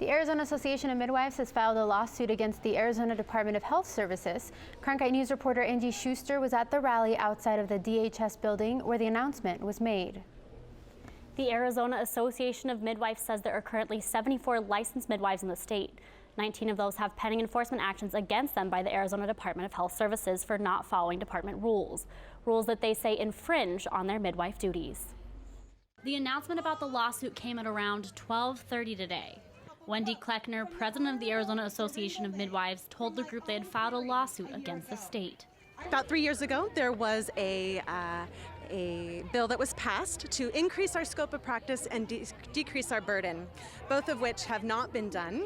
The Arizona Association of Midwives has filed a lawsuit against the Arizona Department of Health Services. Cronkite News reporter Angie Schuster was at the rally outside of the DHS building where the announcement was made. The Arizona Association of Midwives says there are currently 74 licensed midwives in the state. 19 of those have pending enforcement actions against them by the Arizona Department of Health Services for not following department rules that they say infringe on their midwife duties. The announcement about the lawsuit came at around 12:30 today. Wendy Kleckner, president of the Arizona Association of Midwives, told the group they had filed a lawsuit against the state. About 3 years ago, there was a bill that was passed to increase our scope of practice and decrease our burden, both of which have not been done.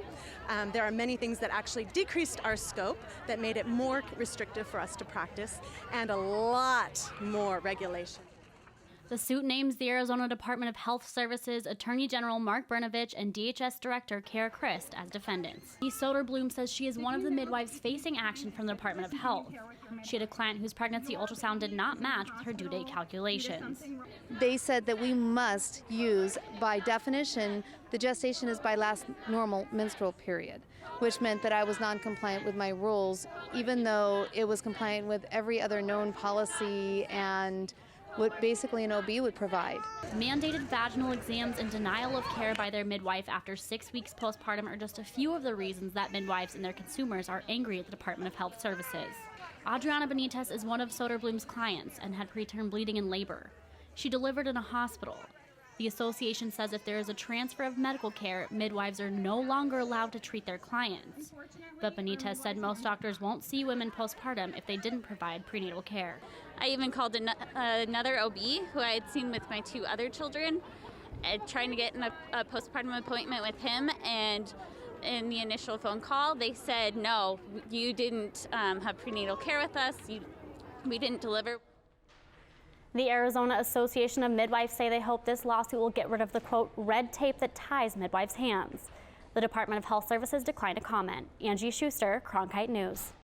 There are many things that actually decreased our scope that made it more restrictive for us to practice, and a lot more regulation. The suit names the Arizona Department of Health Services Attorney General Mark Brnovich and DHS Director Kara Christ as defendants. Lee Soderblom says she is one of the midwives facing action from the Department of Health. She had a client whose pregnancy ultrasound did not match with her due date calculations. They said that we must use, by definition, the gestation is by last normal menstrual period, which meant that I was non-compliant with my rules, even though it was compliant with every other known policy and what basically an OB would provide. Mandated vaginal exams and denial of care by their midwife after 6 weeks postpartum are just a few of the reasons that midwives and their consumers are angry at the Department of Health Services. Adriana Benitez is one of Soderblom's clients and had preterm bleeding in labor. She delivered in a hospital. The association says if there is a transfer of medical care, midwives are no longer allowed to treat their clients. But Benitez said most doctors won't see women postpartum if they didn't provide prenatal care. I even called another OB who I had seen with my 2 other children, trying to get a postpartum appointment with him, and in the initial phone call they said, no, you didn't have prenatal care with us, we didn't deliver. The Arizona Association of Midwives say they hope this lawsuit will get rid of the, quote, red tape that ties midwives' hands. The Department of Health Services declined to comment. Angie Schuster, Cronkite News.